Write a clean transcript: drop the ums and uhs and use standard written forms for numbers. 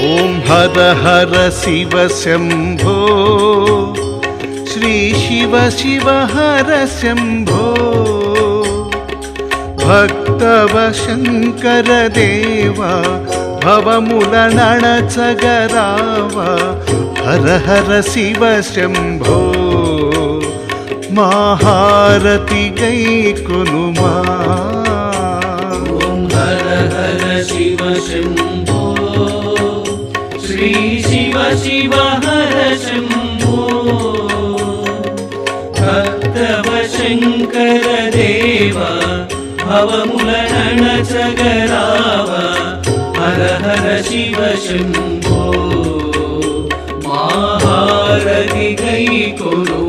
ॐ हर हर शिव शम्भो श्री शिव शिव हर शम्भो भक्तव शङ्कर देवा भवमुलनणचगरावा हर हर शिव शम्भो महारति गैकुनुमा ॐ हर हर शिव शम्भो श्री शिव शिव हर शम्भो भक्तव शङ्कर देवा भवमुलनणचगरावा हर हर शिव शम्भो महारति गैकुनु